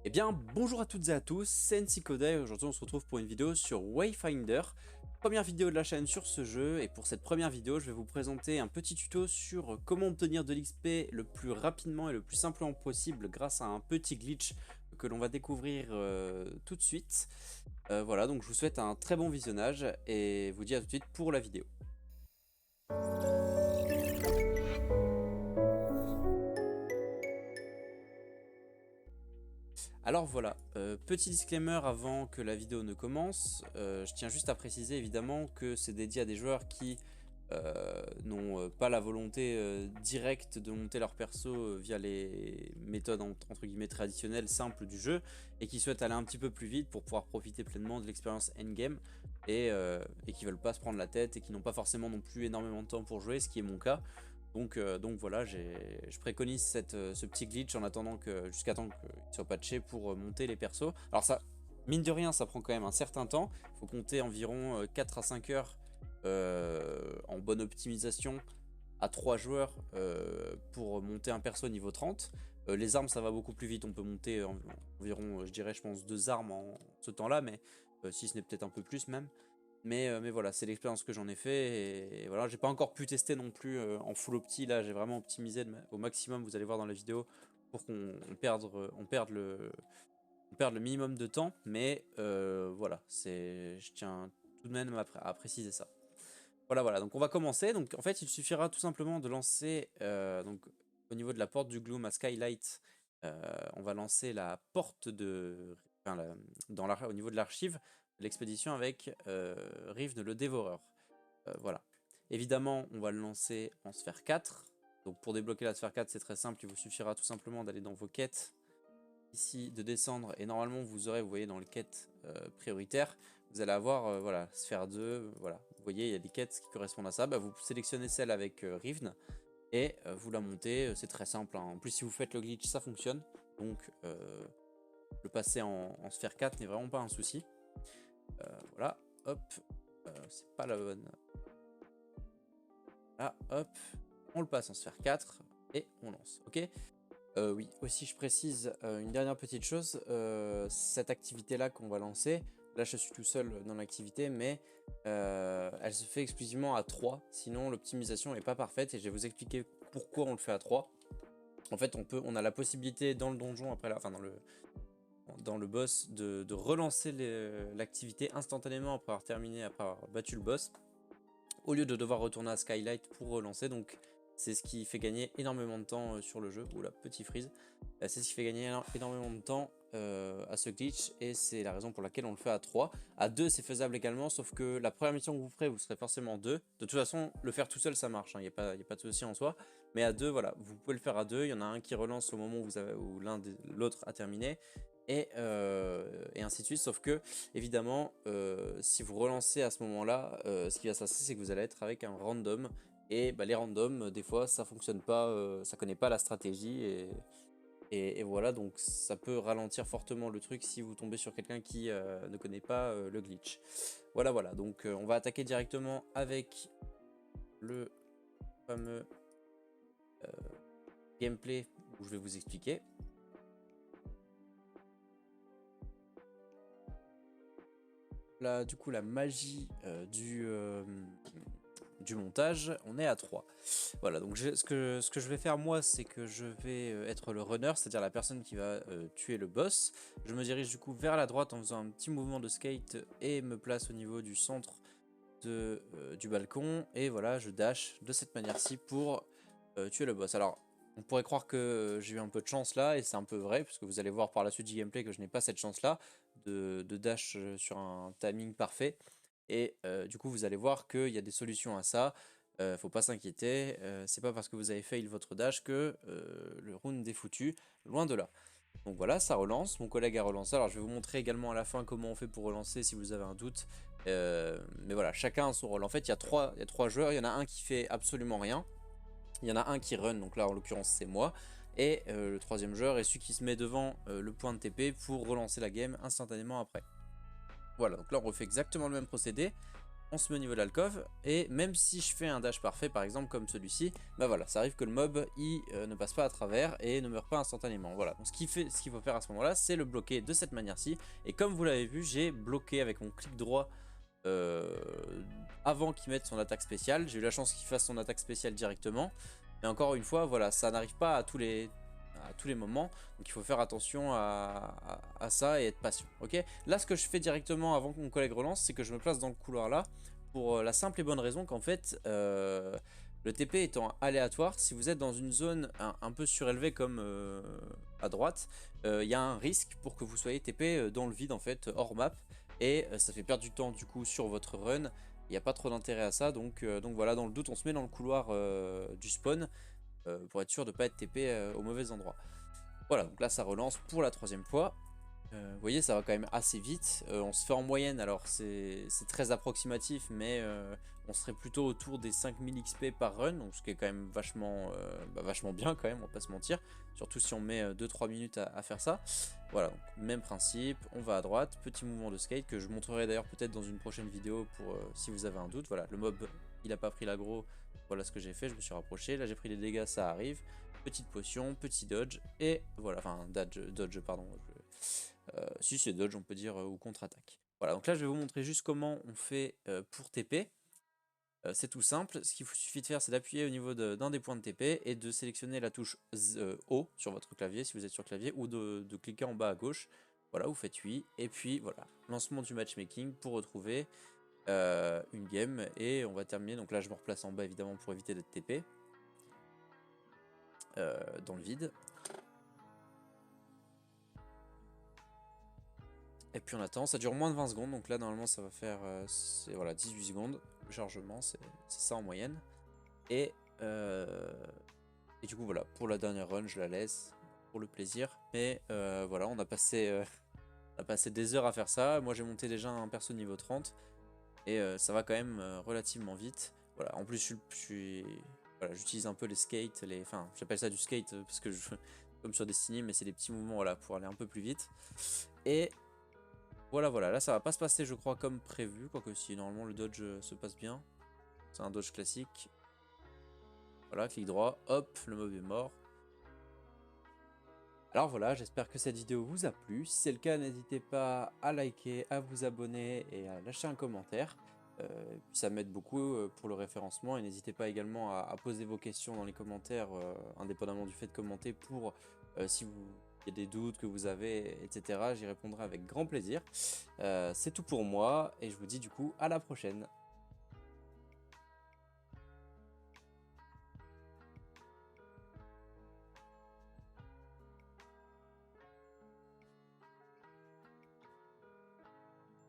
Eh bien, bonjour à toutes et à tous, c'est NCCoda et aujourd'hui on se retrouve pour une vidéo sur Wayfinder. Première vidéo de la chaîne sur ce jeu, et pour cette première vidéo, je vais vous présenter un petit tuto sur comment obtenir de l'XP le plus rapidement et le plus simplement possible grâce à un petit glitch que l'on va découvrir tout de suite. Voilà, donc je vous souhaite un très bon visionnage et vous dis à tout de suite pour la vidéo. Alors voilà, petit disclaimer avant que la vidéo ne commence, je tiens juste à préciser évidemment que c'est dédié à des joueurs qui n'ont pas la volonté directe de monter leur perso via les méthodes entre guillemets traditionnelles simples du jeu et qui souhaitent aller un petit peu plus vite pour pouvoir profiter pleinement de l'expérience endgame et qui veulent pas se prendre la tête et qui n'ont pas forcément non plus énormément de temps pour jouer, ce qui est mon cas. Donc voilà, je préconise ce petit glitch en attendant jusqu'à temps qu'il soit patché pour monter les persos. Alors ça, mine de rien, ça prend quand même un certain temps. Il faut compter environ 4 à 5 heures en bonne optimisation à 3 joueurs pour monter un perso niveau 30. Les armes, ça va beaucoup plus vite. On peut monter environ, je dirais, je pense, 2 armes en ce temps-là, mais si ce n'est peut-être un peu plus même. Mais voilà, c'est l'expérience que j'en ai fait et voilà, j'ai pas encore pu tester non plus en full opti. Là, j'ai vraiment optimisé au maximum, vous allez voir dans la vidéo, pour qu'on perde le minimum de temps. Mais voilà, je tiens tout de même à préciser ça. Voilà, donc on va commencer. Donc en fait, il suffira tout simplement de lancer, donc au niveau de la porte du Gloom à Skylight, on va lancer la porte de, enfin, au niveau de l'archive de l'expédition avec Rivne le Dévoreur. Voilà. Évidemment, on va le lancer en sphère 4. Donc pour débloquer la sphère 4, c'est très simple, il vous suffira tout simplement d'aller dans vos quêtes, ici, de descendre, et normalement vous aurez, vous voyez, dans les quêtes prioritaires, vous allez avoir, voilà, sphère 2, voilà, vous voyez, il y a des quêtes qui correspondent à ça, bah, vous sélectionnez celle avec Rivne, et vous la montez, c'est très simple, hein. En plus, si vous faites le glitch, ça fonctionne, donc le passer en sphère 4 n'est vraiment pas un souci. Voilà, hop, c'est pas la bonne, là, hop, on le passe en sphère 4, et on lance, ok. Oui, aussi je précise une dernière petite chose, cette activité-là qu'on va lancer, là je suis tout seul dans l'activité, mais elle se fait exclusivement à 3, sinon l'optimisation n'est pas parfaite et je vais vous expliquer pourquoi on le fait à 3. En fait, on a la possibilité dans le donjon, après enfin dans le boss, de relancer l'activité instantanément après avoir terminé, après avoir battu le boss, au lieu de devoir retourner à Skylight pour relancer. Donc c'est ce qui fait gagner énormément de temps sur le jeu. Oula, petit freeze. C'est ce qui fait gagner énormément de temps à ce glitch, et c'est la raison pour laquelle on le fait à 3. À 2 c'est faisable également, sauf que la première mission que vous ferez, vous serez forcément 2. De toute façon, le faire tout seul ça marche, il n'y a pas de souci en soi. Mais à 2, voilà, vous pouvez le faire à 2. Il y en a un qui relance au moment où l'autre a terminé. Et ainsi de suite, sauf que évidemment si vous relancez à ce moment là, ce qui va se passer, c'est que vous allez être avec un random, et bah, les randoms des fois ça fonctionne pas, ça connaît pas la stratégie, et voilà, donc ça peut ralentir fortement le truc si vous tombez sur quelqu'un qui ne connaît pas le glitch. Voilà, donc on va attaquer directement avec le fameux gameplay où je vais vous expliquer. Là, du coup, la magie du montage, on est à 3. Voilà, donc ce que je vais faire moi, c'est que je vais être le runner, c'est-à-dire la personne qui va tuer le boss. Je me dirige du coup vers la droite en faisant un petit mouvement de skate et me place au niveau du centre du balcon. Et voilà, je dash de cette manière-ci pour tuer le boss. Alors, on pourrait croire que j'ai eu un peu de chance là, et c'est un peu vrai, puisque vous allez voir par la suite du gameplay que je n'ai pas cette chance-là de dash sur un timing parfait. Et du coup, vous allez voir qu'il y a des solutions à ça. Faut pas s'inquiéter, c'est pas parce que vous avez fail votre dash que le round est foutu, loin de là. Donc voilà, ça relance, mon collègue a relancé. Alors je vais vous montrer également à la fin comment on fait pour relancer si vous avez un doute. Mais voilà, chacun a son rôle. En fait, il y a trois joueurs, il y en a un qui fait absolument rien. Il y en a un qui run, donc là en l'occurrence c'est moi. Et le troisième joueur est celui qui se met devant le point de TP pour relancer la game instantanément après. Voilà, donc là on refait exactement le même procédé. on se met au niveau de l'alcôve, et même si je fais un dash parfait par exemple comme celui-ci, bah voilà, ça arrive que le mob il ne passe pas à travers et ne meurt pas instantanément. Voilà, donc ce qu'il faut faire à ce moment-là, c'est le bloquer de cette manière-ci, et comme vous l'avez vu, j'ai bloqué avec mon clic droit avant qu'il mette son attaque spéciale. J'ai eu la chance qu'il fasse son attaque spéciale directement, mais encore une fois, voilà, ça n'arrive pas à tous les moments, donc il faut faire attention à ça et être patient. Ok, là ce que je fais directement avant que mon collègue relance, c'est que je me place dans le couloir là, pour la simple et bonne raison qu'en fait le TP étant aléatoire, si vous êtes dans une zone un peu surélevée comme à droite, il y a un risque pour que vous soyez TP dans le vide en fait, hors map, et ça fait perdre du temps du coup sur votre run. Il n'y a pas trop d'intérêt à ça, donc voilà, dans le doute on se met dans le couloir du spawn pour être sûr de ne pas être TP au mauvais endroit. Voilà, donc là ça relance pour la 3e fois. Vous voyez, ça va quand même assez vite. On se fait en moyenne, alors c'est très approximatif, mais on serait plutôt autour des 5000 XP par run, donc ce qui est quand même vachement, vachement bien quand même, on va pas se mentir. Surtout si on met 2-3 minutes à faire ça. Voilà, donc, même principe, on va à droite, petit mouvement de skate que je montrerai d'ailleurs peut-être dans une prochaine vidéo pour si vous avez un doute. Voilà, le mob il a pas pris l'aggro, voilà ce que j'ai fait, je me suis rapproché, là j'ai pris les dégâts, ça arrive. Petite potion, petit dodge, et voilà, enfin dodge pardon. Si c'est dodge on peut dire, ou contre-attaque. Voilà, donc là je vais vous montrer juste comment on fait pour TP. C'est tout simple, ce qu'il suffit de faire c'est d'appuyer au niveau d'un des points de TP et de sélectionner la touche O sur votre clavier si vous êtes sur clavier, ou de cliquer en bas à gauche. Voilà, vous faites oui, et puis voilà, lancement du matchmaking pour retrouver une game, et on va terminer. Donc là je me replace en bas évidemment pour éviter d'être TP dans le vide. Et puis on attend, ça dure moins de 20 secondes, donc là normalement ça va faire voilà, 18 secondes, le chargement, c'est ça en moyenne. Et du coup voilà, pour la dernière run je la laisse pour le plaisir. Mais voilà, on a passé des heures à faire ça, moi j'ai monté déjà un perso niveau 30, et ça va quand même relativement vite. Voilà, en plus voilà, j'utilise un peu les skates, enfin j'appelle ça du skate parce que comme sur Destiny, mais c'est des petits mouvements voilà, pour aller un peu plus vite. Et voilà, voilà, là ça va pas se passer je crois comme prévu, quoique si normalement le dodge se passe bien. C'est un dodge classique. Voilà, clic droit, hop, le mob est mort. Alors voilà, j'espère que cette vidéo vous a plu. Si c'est le cas, n'hésitez pas à liker, à vous abonner et à lâcher un commentaire. Ça m'aide beaucoup pour le référencement, et n'hésitez pas également à poser vos questions dans les commentaires, indépendamment du fait de commenter, pour si vous... il y a des doutes que vous avez, etc. J'y répondrai avec grand plaisir. C'est tout pour moi, et je vous dis du coup à la prochaine.